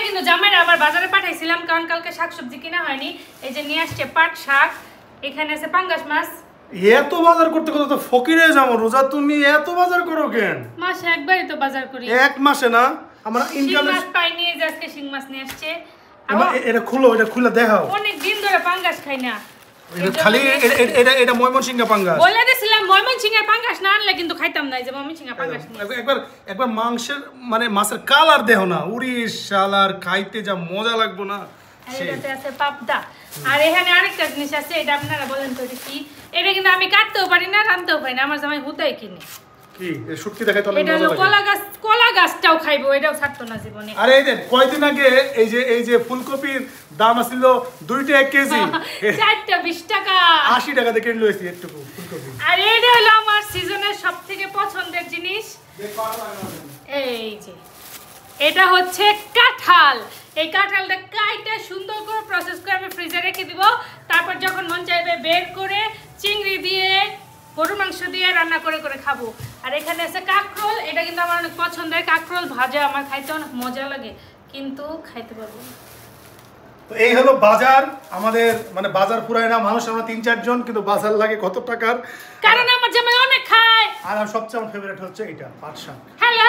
কিন্তু জামাইরা আবার বাজারে পাঠাইছিলাম কারণ কালকে শাকসবজি কিনা হয়নি। এই যে নিয়ে আসছে পাট শাক, এখানে আছে পাঙ্গাস মাছ। এত বাজার করতে করতে তো ফকিরে যাবো। রোজা তুমি এত বাজার করো কেন? মাসে একবারই তো বাজার করি। এক মাসে না? আমরা ইনকাম মাছ পাইনি, এই যে আজকে শিং মাছ নিয়ে আসছে। এটা খুলো, এটা খুলে দেখাও। অনেক দিন ধরে পাঙ্গাস খাই না। এটা খালি এটা ময়মনসিংহ পাঙ্গাস। বলে দিছিলাম ময়মনসিংহের পাঙ্গাস না আনলে কিন্তু খাইতাম না। এই যে ময়মনসিংহের পাঙ্গাস নিয়ে একবার মাংসের মানে মাছের কালার দেখো না, উড়ি শালার খাইতে যা মজা লাগবো না। এটাতে আছে পাবদা। আর এখানে আরেকটা জিনিস আছে, এটা আপনারা বলেন তো এটা কি? এটা কিন্তু আমি কাটতেও পারি না, রাঁধতেও পারি না, আমার জামাই হুদাই কিনে। কি এই শুটকি দেখাই তো এটা হলো কলা গাছটাও খাইবো, এটাও ছাড়তো না জীবনে। আরে এই দেন কয়দিন আগে এই যে ফুলকপির দাম ছিল 2 টাকা কেজি, 4টা 20 টাকা, 80 টাকা দিয়ে কিনে লইছি একটু ফুলকপি। আর এটা হলো আমার সিজনের সবথেকে পছন্দের জিনিস। এই যে এটা হচ্ছে কাঁঠাল। এই কাঁঠালটা কাইটা সুন্দর করে প্রসেস করে আমি ফ্রিজে রেখে দিব। তারপর যখন মন চাইবে বের করে চিংড়ি দিয়ে গরুর মাংস দিয়ে রান্না করে করে খাবো। আর এখানে আছে কাঁকরোল, এটা কিন্তু আমার অনেক পছন্দের। কাঁকরোল ভাজা আমার খাইতে অনেক মজা লাগে, কিন্তু খাইতে পারবো না। তো এই হলো বাজার আমাদের, মানে বাজার পুরায় না মানুষ আমরা 3-4 জন, কিন্তু বাজার লাগে কত টাকার। কারণ আমার জামাই অনেক খায়। আর সবচেয়ে আমার ফেভারিট হচ্ছে এটা পাট শাক। হ্যালো